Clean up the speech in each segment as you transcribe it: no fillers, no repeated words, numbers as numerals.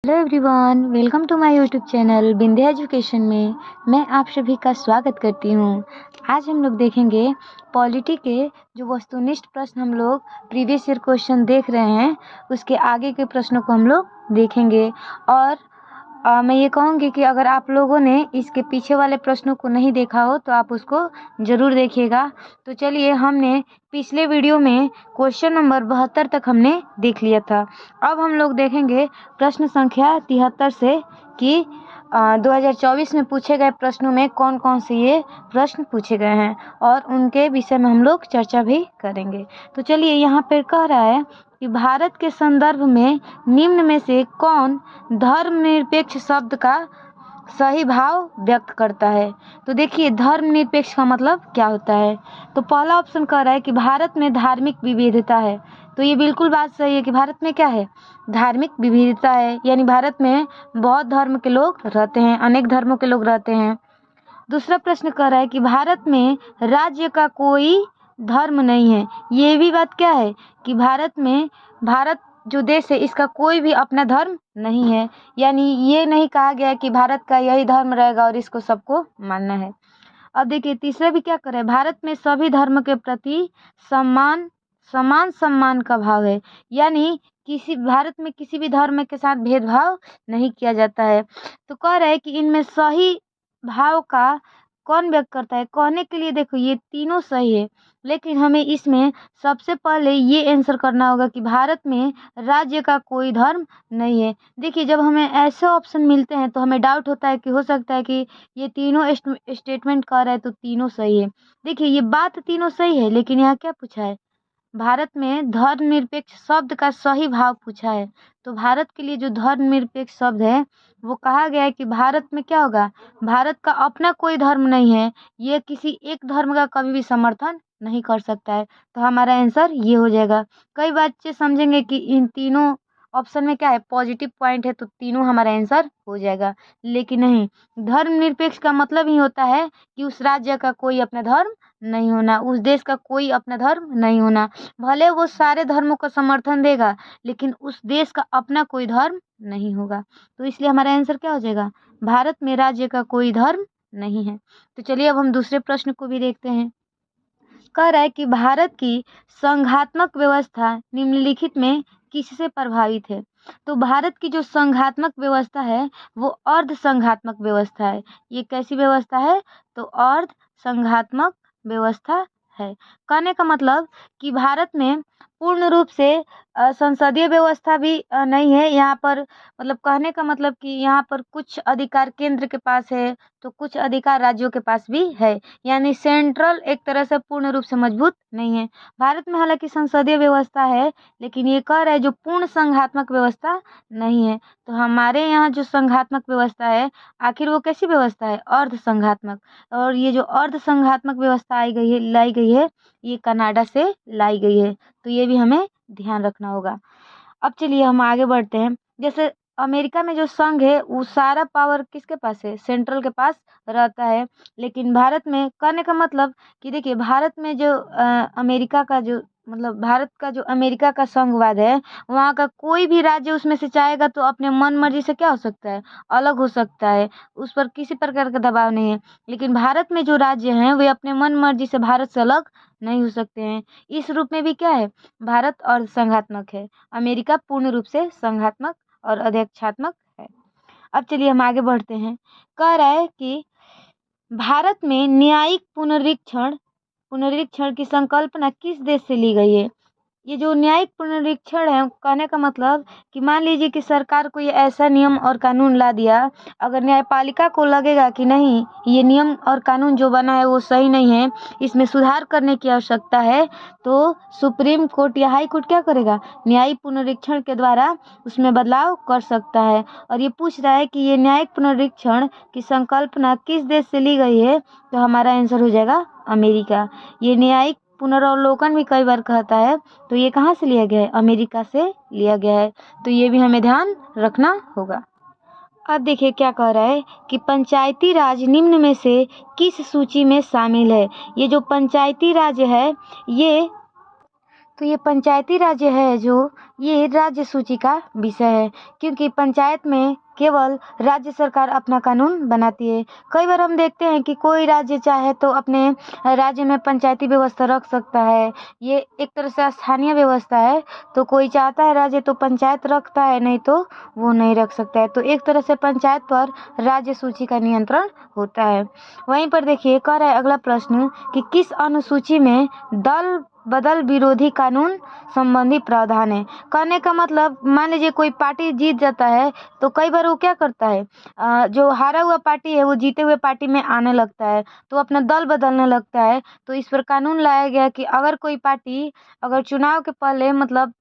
Hello everyone, welcome to my YouTube channel Binde education में मैं आप सभी का स्वागत करती हूँ। आज हम लोग देखेंगे पॉलिटी के जो वस्तुनिष्ठ प्रश्न हम लोग प्रीवियस ईयर क्वेश्चन देख रहे हैं, उसके आगे के प्रश्नों को हम लोग देखेंगे। और मैं ये कहूँगी कि अगर आप लोगों ने इसके पीछे वाले प्रश्नों को नहीं देखा हो तो आप उसको ज़रूर देखिएगा। तो चलिए, हमने पिछले वीडियो में क्वेश्चन नंबर 72 तक हमने देख लिया था। अब हम लोग देखेंगे प्रश्न संख्या 73 से कि 2024 में पूछे गए प्रश्नों में कौन कौन से ये प्रश्न पूछे गए हैं और उनके विषय में हम लोग चर्चा भी करेंगे। तो चलिए, यहाँ पर कह रहा है कि भारत के संदर्भ में निम्न में से कौन धर्मनिरपेक्ष शब्द का सही भाव व्यक्त करता है। तो देखिए, धर्मनिरपेक्ष का मतलब क्या होता है। तो पहला ऑप्शन कह रहा है कि भारत में धार्मिक विविधता है। तो ये बिल्कुल बात सही है कि भारत में क्या है, धार्मिक विविधता है, यानी भारत में बहुत धर्म के लोग रहते हैं, अनेक धर्मों के लोग रहते हैं। दूसरा प्रश्न कह रहा है कि भारत में राज्य का कोई धर्म नहीं है। ये भी बात क्या है कि भारत जो देश है इसका कोई भी अपना धर्म नहीं है, यानी ये नहीं कहा गया कि भारत का यही धर्म रहेगा और इसको सबको मानना है। अब देखिए, तीसरा भी क्या कर रहा है, भारत में सभी धर्म के प्रति समान सम्मान का भाव है, यानी भारत में किसी भी धर्म के साथ भेदभाव नहीं किया जाता है। तो कह रहा है कि इनमें सही भाव का कौन व्यक्त करता है। कहने के लिए देखो, ये तीनों सही है, लेकिन हमें इसमें सबसे पहले ये आंसर करना होगा कि भारत में राज्य का कोई धर्म नहीं है। देखिए, जब हमें ऐसे ऑप्शन मिलते हैं तो हमें डाउट होता है कि हो सकता है कि ये तीनों स्टेटमेंट कर रहा है तो तीनों सही है। देखिए, ये बात तीनों सही है, लेकिन यहाँ क्या पूछा है, भारत में धर्मनिरपेक्ष शब्द का सही भाव पूछा है। तो भारत के लिए जो धर्मनिरपेक्ष शब्द है वो कहा गया है कि भारत में क्या होगा, भारत का अपना कोई धर्म नहीं है, ये किसी एक धर्म का कभी भी समर्थन नहीं कर सकता है। तो हमारा आंसर ये हो जाएगा। कई बच्चे समझेंगे कि इन तीनों ऑप्शन में क्या है, पॉजिटिव पॉइंट है, तो तीनों हमारा आंसर हो जाएगा, लेकिन नहीं। धर्मनिरपेक्ष का मतलब ही होता है कि उस राज्य का कोई अपना धर्म नहीं होना, उस देश का कोई अपना धर्म नहीं होना। भले वो सारे धर्मों का समर्थन देगा, लेकिन उस देश का अपना कोई धर्म नहीं होगा। तो इसलिए हमारा आंसर क्या हो जाएगा, भारत में राज्य का कोई धर्म नहीं है। तो चलिए, अब हम दूसरे प्रश्न को भी देखते हैं। कह रहा है कि भारत की संघात्मक व्यवस्था निम्नलिखित में किससे प्रभावित है। तो भारत की जो संघात्मक व्यवस्था है वो अर्ध संघात्मक व्यवस्था है। ये कैसी व्यवस्था है, तो अर्ध संघात्मक व्यवस्था है। कहने का मतलब कि भारत में पूर्ण रूप से संसदीय व्यवस्था भी नहीं है यहाँ पर। मतलब कहने का मतलब कि यहाँ पर कुछ अधिकार केंद्र के पास है तो कुछ अधिकार राज्यों के पास भी है, यानी सेंट्रल एक तरह से पूर्ण रूप से मजबूत नहीं है। भारत में हालांकि संसदीय व्यवस्था है, लेकिन ये कह रहा है जो पूर्ण संघात्मक व्यवस्था नहीं है। तो हमारे यहाँ जो संघात्मक व्यवस्था है, आखिर वो कैसी व्यवस्था है, अर्ध संघात्मक। और ये जो अर्ध संघात्मक व्यवस्था लाई गई है, ये कनाडा से लाई गई है। तो ये भी हमें ध्यान रखना होगा। अब चलिए हम आगे बढ़ते हैं। जैसे अमेरिका में जो संघ है वो सारा पावर किसके पास है, सेंट्रल के पास रहता है। लेकिन भारत में, कहने का मतलब कि देखिए, भारत में जो अमेरिका का जो मतलब भारत का जो अमेरिका का संघवाद है, वहाँ का कोई भी राज्य उसमें से चाहेगा तो अपने मन मर्जी से क्या हो सकता है, अलग हो सकता है, उस पर किसी प्रकार का दबाव नहीं है। लेकिन भारत में जो राज्य हैं वे अपने मन मर्जी से भारत से अलग नहीं हो सकते हैं। इस रूप में भी क्या है, भारत और संघात्मक है, अमेरिका पूर्ण रूप से संघात्मक और अध्यक्षात्मक है। अब चलिए हम आगे बढ़ते हैं। कह रहा है कि भारत में न्यायिक पुनरीक्षण की संकल्पना किस देश से ली गई है। ये जो न्यायिक पुनरीक्षण है, कहने का मतलब कि मान लीजिए कि सरकार कोई ऐसा नियम और कानून ला दिया, अगर न्यायपालिका को लगेगा कि नहीं, ये नियम और कानून जो बना है वो सही नहीं है, इसमें सुधार करने की आवश्यकता है, तो सुप्रीम कोर्ट या हाई कोर्ट क्या करेगा, न्यायिक पुनरीक्षण के द्वारा उसमें बदलाव कर सकता है। और ये पूछ रहा है कि ये न्यायिक पुनरीक्षण की संकल्पना किस देश से ली गई है, तो हमारा आंसर हो जाएगा अमेरिका। ये न्यायिक पुनरावलोकन भी कई बार कहता है, तो ये कहाँ से लिया गया है, अमेरिका से लिया गया है। तो ये भी हमें ध्यान रखना होगा। अब देखिए क्या कह रहा है कि पंचायती राज निम्न में से किस सूची में शामिल है। ये जो पंचायती राज है ये तो ये पंचायती राज्य है जो ये राज्य सूची का विषय है, क्योंकि पंचायत में केवल राज्य सरकार अपना कानून बनाती है। कई बार हम देखते हैं कि कोई राज्य चाहे तो अपने राज्य में पंचायती व्यवस्था रख सकता है, ये एक तरह से स्थानीय व्यवस्था है। तो कोई चाहता है राज्य तो पंचायत रखता है, नहीं तो वो नहीं रख सकता है। तो एक तरह से पंचायत पर राज्य सूची का नियंत्रण होता है। वहीं पर देखिए कह रहा है अगला प्रश्न कि किस अनुसूची में दल बदल विरोधी कानून संबंधी प्रावधान है। कहने का मतलब मान लीजिए कोई पार्टी जीत जाता है तो कई बार वो क्या करता है, जो हारा हुआ पार्टी है वो जीते हुए पार्टी में आने लगता है, तो अपना दल बदलने लगता है। तो इस पर कानून लाया गया कि अगर कोई पार्टी अगर चुनाव के पहले मतलब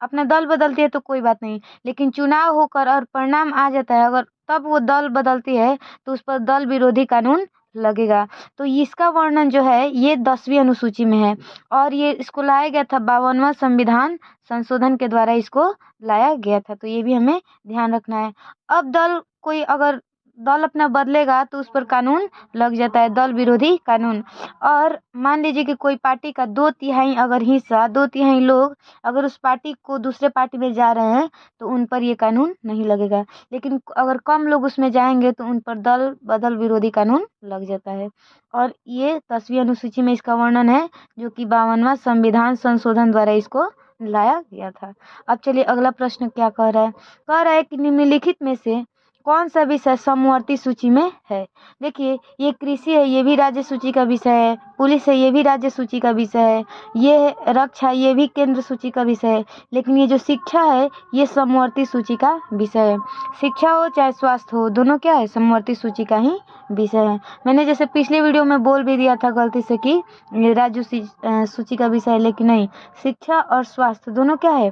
अपना दल बदलती है तो कोई बात नहीं, लेकिन चुनाव होकर और परिणाम आ जाता है अगर तब वो दल बदलती है तो उस पर दल विरोधी कानून लगेगा। तो इसका वर्णन जो है ये 10वीं अनुसूची में है, और ये इसको लाया गया था 52वां संविधान संशोधन के द्वारा इसको लाया गया था। तो ये भी हमें ध्यान रखना है। अब कोई अगर दल अपना बदलेगा तो उस पर कानून लग जाता है, दल विरोधी कानून। और मान लीजिए कि कोई पार्टी का 2/3 अगर हिस्सा 2/3 लोग अगर उस पार्टी को दूसरे पार्टी में जा रहे हैं तो उन पर ये कानून नहीं लगेगा, लेकिन अगर कम लोग उसमें जाएंगे तो उन पर दल बदल विरोधी कानून लग जाता है। और ये 10वीं अनुसूची में इसका वर्णन है, जो कि 52वां संविधान संशोधन द्वारा इसको लाया गया था। अब चलिए अगला प्रश्न क्या कह रहा है। कह रहा है कि निम्नलिखित में से कौन सा विषय समवर्ती सूची में है। देखिए ये कृषि है, ये भी राज्य सूची का विषय है। पुलिस है, ये भी राज्य सूची का विषय है। ये रक्षा, ये भी केंद्र सूची का विषय है। लेकिन ये जो शिक्षा है ये समवर्ती सूची का विषय है। शिक्षा हो चाहे स्वास्थ्य हो, दोनों क्या है, समवर्ती सूची का ही विषय है। मैंने जैसे पिछले वीडियो में बोल भी दिया था गलती से कि ये राज्य सूची का विषय है, लेकिन नहीं, शिक्षा और स्वास्थ्य दोनों क्या है,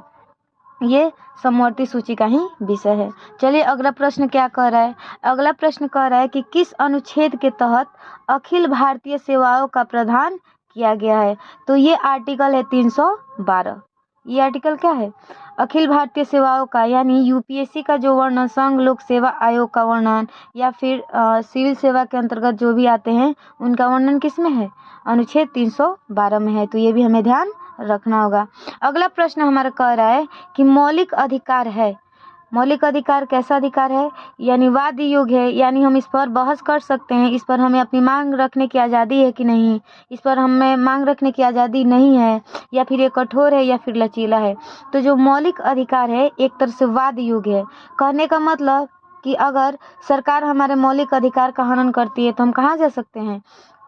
ये समवर्ती सूची का ही विषय है। चलिए अगला प्रश्न क्या कह रहा है। अगला प्रश्न कह रहा है कि किस अनुच्छेद के तहत अखिल भारतीय सेवाओं का प्रावधान किया गया है। तो ये आर्टिकल है 312। ये आर्टिकल क्या है, अखिल भारतीय सेवाओं का, यानी यूपीएससी का जो वर्णन, संघ लोक सेवा आयोग का वर्णन, या फिर सिविल सेवा के अंतर्गत जो भी आते हैं उनका वर्णन किस में है, अनुच्छेद 312 में है। तो ये भी हमें ध्यान रखना होगा। अगला प्रश्न हमारा कह रहा है कि मौलिक अधिकार है। मौलिक अधिकार कैसा अधिकार है, यानी वाद योग्य है, यानी हम इस पर बहस कर सकते हैं, इस पर हमें अपनी मांग रखने की आज़ादी है कि नहीं, इस पर हमें मांग रखने की आज़ादी नहीं है, या फिर ये कठोर है या फिर लचीला है। तो जो मौलिक अधिकार है एक तरह से वाद योग्य है। कहने का मतलब कि अगर सरकार हमारे मौलिक अधिकार का हनन करती है तो हम कहाँ जा सकते हैं,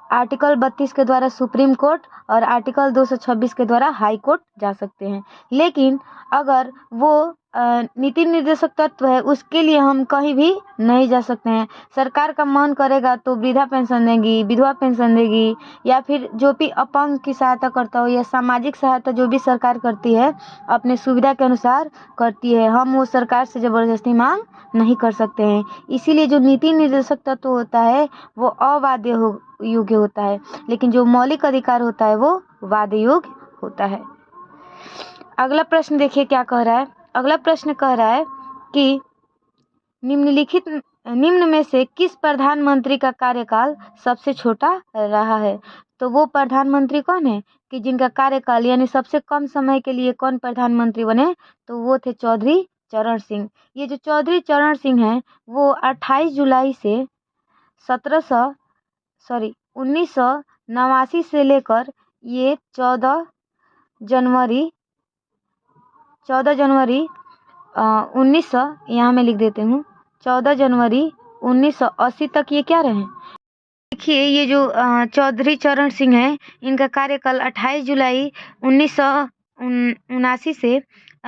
आर्टिकल 32 के द्वारा सुप्रीम कोर्ट और आर्टिकल 226 के द्वारा हाई कोर्ट जा सकते हैं। लेकिन अगर वो नीति निर्देशक तत्व है उसके लिए हम कहीं भी नहीं जा सकते हैं। सरकार का मन करेगा तो वृद्धा पेंशन देगी, विधवा पेंशन देगी, या फिर जो भी अपंग की सहायता करता हो या सामाजिक सहायता जो भी सरकार करती है अपने सुविधा के अनुसार करती है। हम वो सरकार से ज़बरदस्ती मांग नहीं कर सकते हैं। इसीलिए जो नीति निर्देशक तत्व होता है वो अवाद्य योग्य होता है, लेकिन जो मौलिक अधिकार होता है वो वाद योग्य होता है। अगला प्रश्न देखिए क्या कह रहा है। अगला प्रश्न कह रहा है कि निम्न में से किस प्रधानमंत्री का कार्यकाल सबसे छोटा रहा है। तो वो प्रधानमंत्री कौन है कि जिनका कार्यकाल यानी सबसे कम समय के लिए कौन प्रधानमंत्री बने, तो वो थे चौधरी चरण सिंह। ये जो चौधरी चरण सिंह हैं वो 28 जुलाई से 1989 से लेकर ये 14 जनवरी 1900, यहाँ मैं लिख देती हूँ, 14 जनवरी 1980 तक ये क्या रहे। देखिए ये जो चौधरी चरण सिंह है इनका कार्यकाल 28 जुलाई 1979 से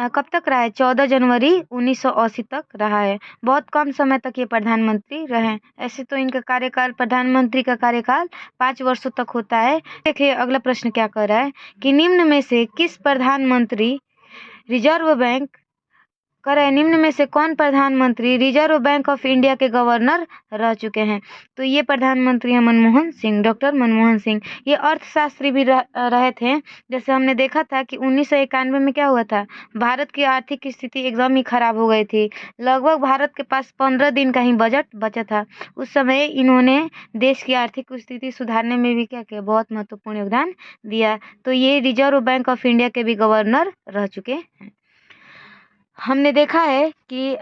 कब तक रहा है, 14 जनवरी 1980 तक रहा है। बहुत कम समय तक ये प्रधानमंत्री रहे। ऐसे तो इनका कार्यकाल, प्रधानमंत्री का कार्यकाल 5 वर्षों तक होता है। देखिए अगला प्रश्न क्या कर रहा है कि निम्न में से किस प्रधानमंत्री रिजर्व बैंक कह रहे हैं निम्न में से कौन प्रधानमंत्री रिजर्व बैंक ऑफ इंडिया के गवर्नर रह चुके हैं। तो ये प्रधानमंत्री हैं मनमोहन सिंह, डॉक्टर मनमोहन सिंह। ये अर्थशास्त्री भी रहे थे। जैसे हमने देखा था कि 1991 में क्या हुआ था, भारत की आर्थिक स्थिति एकदम ही खराब हो गई थी। लगभग भारत के पास 15 दिन का ही बजट बचा था। उस समय इन्होंने देश की आर्थिक स्थिति सुधारने में भी क्या किया, बहुत महत्वपूर्ण योगदान दिया। तो ये रिजर्व बैंक ऑफ इंडिया के भी गवर्नर रह चुके हैं। हमने देखा है कि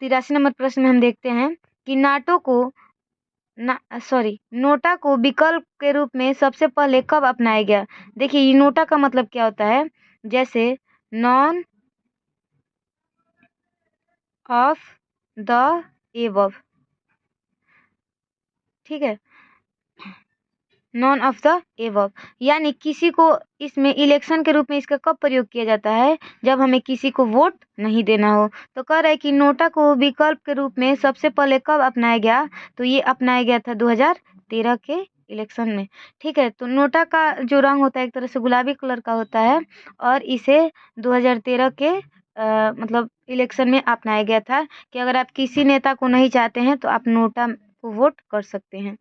83 नंबर प्रश्न में हम देखते हैं कि नोटा को विकल्प के रूप में सबसे पहले कब अपनाया गया। देखिए ये नोटा का मतलब क्या होता है, जैसे नॉन ऑफ द एबव, ठीक है, नॉन ऑफ द एबव, यानी किसी को इसमें इलेक्शन के रूप में इसका कब प्रयोग किया जाता है, जब हमें किसी को वोट नहीं देना हो। तो कह रहा है कि नोटा को विकल्प के रूप में सबसे पहले कब अपनाया गया, तो ये अपनाया गया था 2013 के इलेक्शन में, ठीक है। तो नोटा का जो रंग होता है एक तरह से गुलाबी कलर का होता है और इसे 2013 के मतलब इलेक्शन में अपनाया गया था कि अगर आप किसी नेता को नहीं चाहते हैं तो आप नोटा को वोट कर सकते हैं।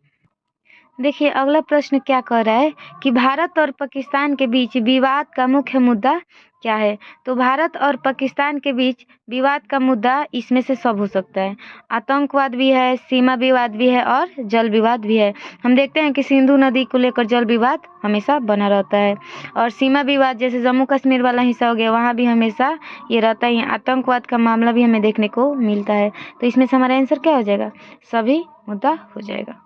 देखिए अगला प्रश्न क्या कह रहा है कि भारत और पाकिस्तान के बीच विवाद का मुख्य मुद्दा क्या है। तो भारत और पाकिस्तान के बीच विवाद का मुद्दा इसमें से सब हो सकता है। आतंकवाद भी है, सीमा विवाद भी है और जल विवाद भी है। हम देखते हैं कि सिंधु नदी को लेकर जल विवाद हमेशा बना रहता है और सीमा विवाद जैसे जम्मू कश्मीर वाला हिस्सा हो गया, वहाँ भी हमेशा ये रहता ही है। आतंकवाद का मामला भी हमें देखने को मिलता है। तो इसमें से हमारा आंसर क्या हो जाएगा, सभी मुद्दा हो जाएगा।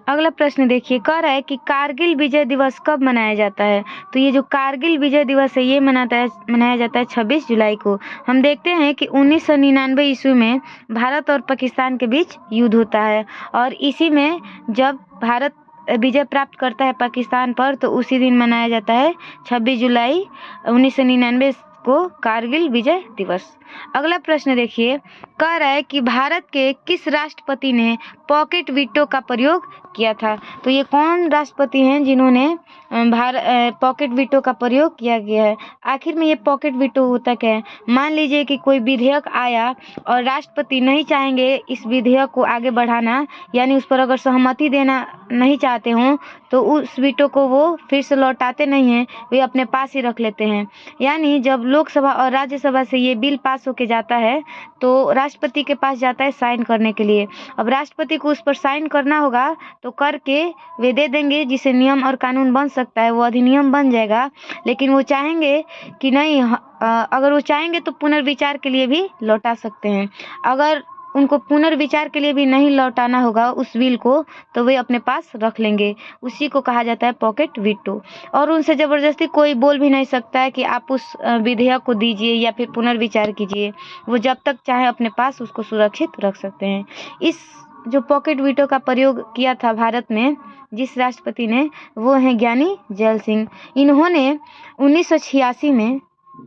अगला प्रश्न देखिए, कह रहा है कि कारगिल विजय दिवस कब मनाया जाता है। तो ये जो कारगिल विजय दिवस है ये मनाया जाता है 26 जुलाई को। हम देखते हैं कि 1999 ईस्वी में भारत और पाकिस्तान के बीच युद्ध होता है और इसी में जब भारत विजय प्राप्त करता है पाकिस्तान पर तो उसी दिन मनाया जाता है 26 जुलाई 1999 को कारगिल विजय दिवस। अगला प्रश्न देखिए, कह रहा है कि भारत के किस राष्ट्रपति ने पॉकेट वीटो का प्रयोग किया था। तो ये कौन राष्ट्रपति हैं जिन्होंने पॉकेट वीटो का प्रयोग किया गया है। आखिर में ये पॉकेट वीटो होता क्या है। मान लीजिए कि कोई विधेयक आया और राष्ट्रपति नहीं चाहेंगे इस विधेयक को आगे बढ़ाना, यानी उस पर अगर सहमति देना नहीं चाहते हों तो उस वीटो को वो फिर से लौटाते नहीं हैं, वे अपने पास ही रख लेते हैं। यानी जब लोकसभा और राज्यसभा से ये बिल पास होके जाता है तो राष्ट्रपति के पास जाता है साइन करने के लिए। अब राष्ट्रपति को उस पर साइन करना होगा तो करके वे दे देंगे, जिसे नियम और कानून बन सकता है, वो अधिनियम बन जाएगा। लेकिन वो चाहेंगे कि नहीं, अगर वो चाहेंगे तो पुनर्विचार के लिए भी लौटा सकते हैं। अगर उनको पुनर्विचार के लिए भी नहीं लौटाना होगा उस बिल को तो वे अपने पास रख लेंगे, उसी को कहा जाता है पॉकेट वीटो। और उनसे ज़बरदस्ती कोई बोल भी नहीं सकता है कि आप उस विधेयक को दीजिए या फिर पुनर्विचार कीजिए। वो जब तक चाहे अपने पास उसको सुरक्षित रख सकते हैं। इस जो पॉकेट वीटो का प्रयोग किया था भारत में जिस राष्ट्रपति ने, वो हैं ज्ञानी जैल सिंह। इन्होंने 1986 में,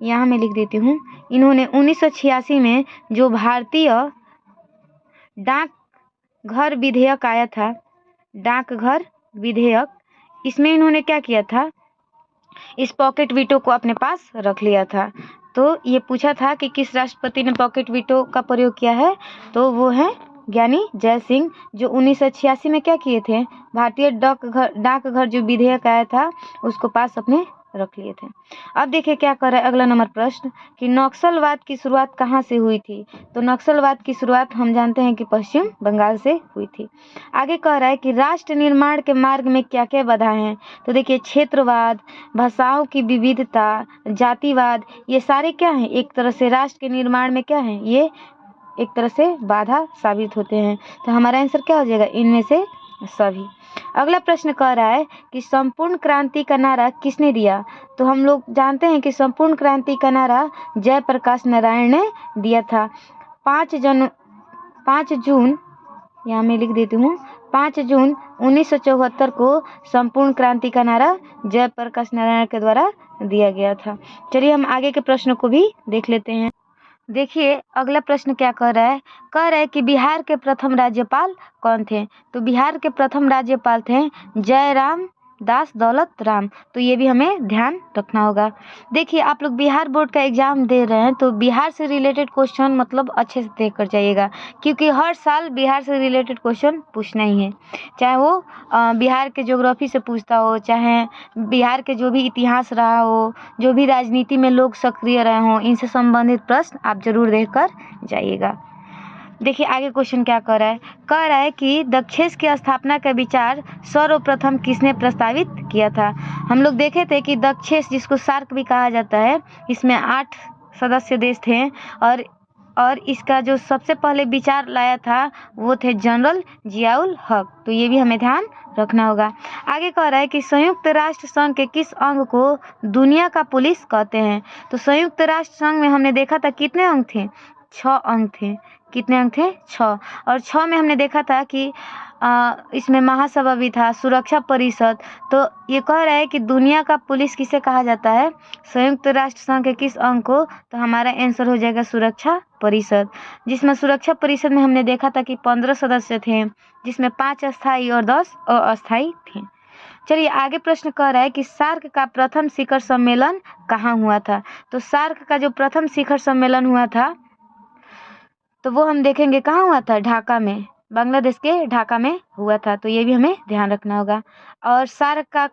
यहाँ मैं लिख देती हूँ, इन्होंने 1986 में जो भारतीय डाकघर विधेयक आया था, डाकघर विधेयक, इसमें इन्होंने क्या किया था, इस पॉकेट वीटो को अपने पास रख लिया था। तो ये पूछा था कि किस राष्ट्रपति ने पॉकेट वीटो का प्रयोग किया है, तो वो है ज्ञानी जैल सिंह, जो 1986 में क्या किए थे, भारतीय डाकघर जो विधेयक आया था उसको पास अपने रख लिए थे। अब देखिए क्या कर रहा है अगला नंबर प्रश्न कि नक्सलवाद की शुरुआत कहाँ से हुई थी। तो नक्सलवाद की शुरुआत हम जानते हैं कि पश्चिम बंगाल से हुई थी। आगे कह रहा है कि राष्ट्र निर्माण के मार्ग में क्या क्या बाधाएं हैं। तो देखिए क्षेत्रवाद, भाषाओं की विविधता, जातिवाद, ये सारे क्या हैं, एक तरह से राष्ट्र के निर्माण में क्या है, ये एक तरह से बाधा साबित होते हैं। तो हमारा आंसर क्या हो जाएगा, इनमें से सभी। अगला प्रश्न कह रहा है कि संपूर्ण क्रांति का नारा किसने दिया। तो हम लोग जानते हैं कि संपूर्ण क्रांति का नारा जयप्रकाश नारायण ने दिया था। 5 जून, यहाँ मैं लिख देती हूँ, 5 जून 1974 को संपूर्ण क्रांति का नारा जयप्रकाश नारायण के द्वारा दिया गया था। चलिए हम आगे के प्रश्नों को भी देख लेते हैं। देखिए अगला प्रश्न क्या कह रहा है कि बिहार के प्रथम राज्यपाल कौन थे। तो बिहार के प्रथम राज्यपाल थे जयराम दास दौलत राम, तो ये भी हमें ध्यान रखना होगा। देखिए आप लोग बिहार बोर्ड का एग्जाम दे रहे हैं तो बिहार से रिलेटेड क्वेश्चन मतलब अच्छे से देख कर जाइएगा, क्योंकि हर साल बिहार से रिलेटेड क्वेश्चन पूछना ही है, चाहे वो बिहार के ज्योग्राफी से पूछता हो, चाहे बिहार के जो भी इतिहास रहा हो, जो भी राजनीति में लोग सक्रिय रहे हों, इनसे संबंधित प्रश्न आप जरूर देख कर जाइएगा। देखिए आगे क्वेश्चन क्या कह रहा है कि दक्षेस की स्थापना का विचार सर्वप्रथम किसने प्रस्तावित किया था। हम लोग देखे थे कि दक्षेस, जिसको सार्क भी कहा जाता है, इसमें 8 सदस्य देश थे और इसका जो सबसे पहले विचार लाया था वो थे जनरल जियाउल हक, तो ये भी हमें ध्यान रखना होगा। आगे कह रहा है कि संयुक्त राष्ट्र संघ के किस अंग को दुनिया का पुलिस कहते हैं। तो संयुक्त राष्ट्र संघ में हमने देखा था कितने अंग थे, 6 अंग थे। कितने अंग थे, 6। और 6 में हमने देखा था कि इसमें महासभा भी था, सुरक्षा परिषद। तो ये कह रहा है कि दुनिया का पुलिस किसे कहा जाता है, संयुक्त राष्ट्र संघ के किस अंग को, तो हमारा आंसर हो जाएगा सुरक्षा परिषद, जिसमें सुरक्षा परिषद में हमने देखा था कि 15 सदस्य थे, जिसमें 5 स्थायी और 10 अस्थायी थे। चलिए आगे प्रश्न कह रहा है कि सार्क का प्रथम शिखर सम्मेलन कहाँ हुआ था। तो सार्क का जो प्रथम शिखर सम्मेलन हुआ था तो वो हम देखेंगे कहाँ हुआ था, ढाका में, बांग्लादेश के ढाका में हुआ था, तो ये भी हमें ध्यान रखना होगा। और सार्क का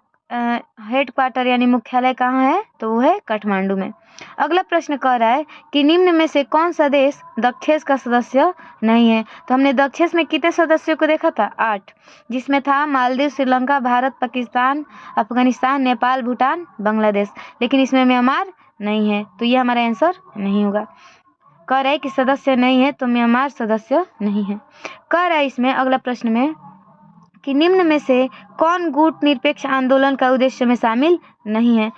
हेडक्वार्टर यानी मुख्यालय कहाँ है, तो वो है काठमांडू में। अगला प्रश्न कह रहा है कि निम्न में से कौन सा देश दक्षेस का सदस्य नहीं है। तो हमने दक्षेस में कितने सदस्यों को देखा था, 8, जिसमें था मालदीव, श्रीलंका, भारत, पाकिस्तान, अफगानिस्तान, नेपाल, भूटान, बांग्लादेश, लेकिन इसमें म्यांमार नहीं है, तो ये हमारा आंसर नहीं होगा। कह रहा है कि सदस्य नहीं है तो म्यांमार सदस्य नहीं है। कह रहा है इसमें अगला प्रश्न में कि निम्न में से कौन गुट निरपेक्ष आंदोलन का उद्देश्य में शामिल नहीं है।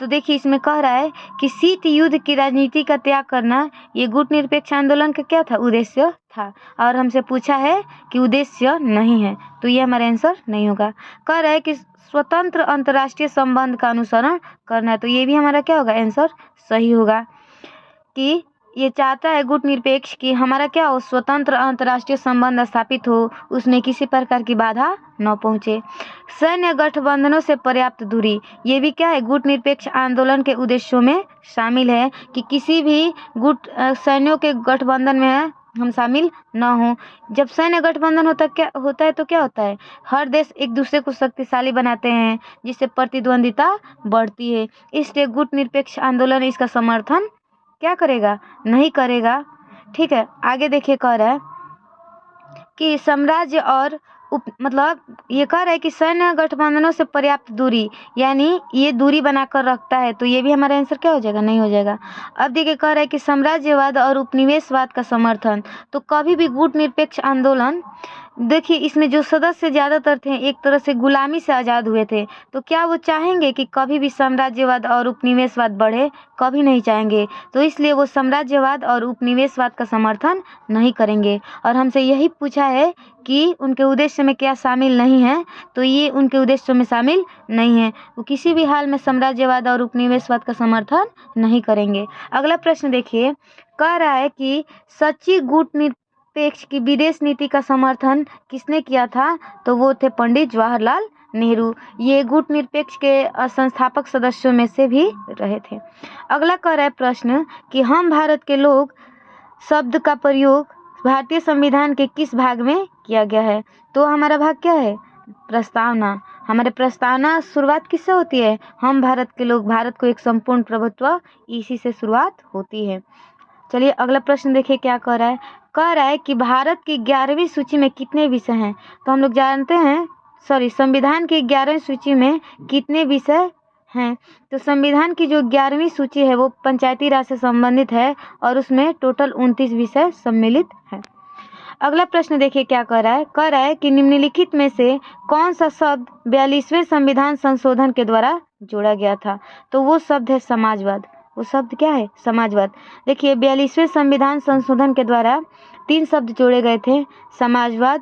तो देखिए इसमें कह रहा है कि शीत युद्ध की राजनीति का त्याग करना ये गुट निरपेक्ष आंदोलन का क्या था, उद्देश्य था, और हमसे पूछा है कि उद्देश्य नहीं है, तो ये हमारा आंसर नहीं होगा। कह रहा है कि स्वतंत्र अंतर्राष्ट्रीय संबंध का अनुसरण करना है, तो ये भी हमारा क्या होगा, आंसर सही होगा। कि ये चाहता है गुट निरपेक्ष कि हमारा क्या हो, स्वतंत्र अंतर्राष्ट्रीय संबंध स्थापित हो, उसमें किसी प्रकार की बाधा न पहुंचे। सैन्य गठबंधनों से पर्याप्त दूरी, ये भी क्या है, गुट निरपेक्ष आंदोलन के उद्देश्यों में शामिल है कि किसी भी गुट सैन्यों के गठबंधन में हम शामिल न हो। जब सैन्य गठबंधन होता है तो क्या होता है, हर देश एक दूसरे को शक्तिशाली बनाते हैं, जिससे प्रतिद्वंदिता बढ़ती है। इसलिए गुट निरपेक्ष आंदोलन इसका समर्थन क्या करेगा, नहीं करेगा। ठीक है, आगे देखिए कह रहा है कि साम्राज्य और मतलब ये कह रहा है कि सैन्य गठबंधनों से पर्याप्त दूरी, यानी ये दूरी बनाकर रखता है, तो ये भी हमारा आंसर क्या हो जाएगा, नहीं हो जाएगा। अब देखिए कह रहा है कि साम्राज्यवाद और उपनिवेशवाद का समर्थन, तो कभी भी गुट निरपेक्ष आंदोलन, देखिए इसमें जो सदस्य ज़्यादातर थे एक तरह से गुलामी से आज़ाद हुए थे, तो क्या वो चाहेंगे कि कभी भी साम्राज्यवाद और उपनिवेशवाद बढ़े, कभी नहीं चाहेंगे, तो इसलिए वो साम्राज्यवाद और उपनिवेशवाद का समर्थन नहीं करेंगे। और हमसे यही पूछा है कि उनके उद्देश्य में क्या शामिल नहीं है, तो ये उनके उद्देश्य में शामिल नहीं है, वो किसी भी हाल में साम्राज्यवाद और उपनिवेशवाद का समर्थन नहीं करेंगे। अगला प्रश्न देखिए, कह रहा है कि सच्ची गुट निरपेक्ष की विदेश नीति का समर्थन किसने किया था, तो वो थे पंडित जवाहरलाल नेहरू। ये गुट निरपेक्ष के संस्थापक सदस्यों में से भी रहे थे। अगला कह रहा है प्रश्न कि हम भारत के लोग शब्द का प्रयोग भारतीय संविधान के किस भाग में किया गया है, तो हमारा भाग क्या है, प्रस्तावना। हमारे प्रस्तावना शुरुआत किससे होती है, हम भारत के लोग, भारत को एक संपूर्ण प्रभुत्व, इसी से शुरुआत होती है। चलिए अगला प्रश्न देखिए क्या कह रहा है कि भारत की 11वीं सूची में कितने विषय हैं। तो हम लोग जानते हैं संविधान की 11वीं सूची में कितने विषय हैं, तो संविधान की जो 11वीं सूची है वो पंचायती राज से संबंधित है और उसमें टोटल 29 विषय सम्मिलित हैं। अगला प्रश्न देखिए क्या कह रहा है कि निम्नलिखित में से कौन सा शब्द 42वें संविधान संशोधन के द्वारा जोड़ा गया था, तो वो शब्द है समाजवाद। वो शब्द क्या है, समाजवाद। देखिए 42वें संविधान संशोधन के द्वारा 3 शब्द जोड़े गए थे, समाजवाद,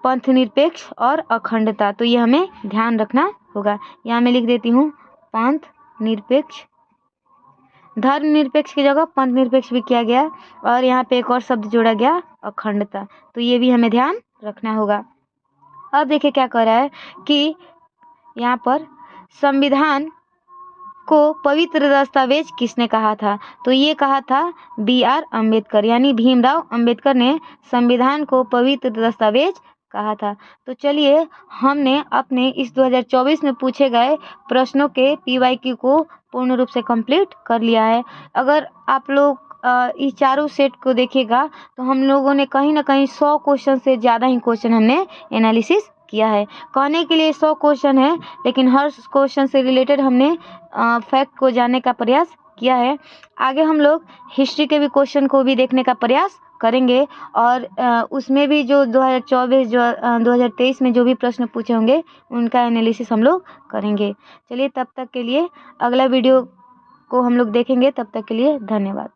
पंथ निरपेक्ष और अखंडता, तो ये हमें ध्यान रखना होगा। यहाँ मैं लिख देती हूँ पंथ निरपेक्ष, धर्म निरपेक्ष की जगह पंथ निरपेक्ष भी किया गया, और यहाँ पे एक और शब्द जोड़ा गया अखंडता, तो ये भी हमें ध्यान रखना होगा। अब देखिए क्या कह रहा है कि यहाँ पर संविधान को पवित्र दस्तावेज किसने कहा था? तो ये कहा था BR अम्बेडकर, यानी भीमराव अंबेडकर ने संविधान को पवित्र दस्तावेज कहा था। तो चलिए हमने अपने इस 2024 में पूछे गए प्रश्नों के PYQ को पूर्ण रूप से कंप्लीट कर लिया है। अगर आप लोग इस चारों सेट को देखिएगा तो हम लोगों ने कहीं ना कहीं 100 क्वेश्चन से ज़्यादा ही क्वेश्चन हमने एनालिसिस किया है। कहने के लिए 100 क्वेश्चन है, लेकिन हर क्वेश्चन से रिलेटेड हमने फैक्ट को जानने का प्रयास किया है। आगे हम लोग हिस्ट्री के भी क्वेश्चन को भी देखने का प्रयास करेंगे और उसमें भी जो 2023 में जो भी प्रश्न पूछे होंगे उनका एनालिसिस हम लोग करेंगे। चलिए तब तक के लिए अगला वीडियो को हम लोग देखेंगे। तब तक के लिए धन्यवाद।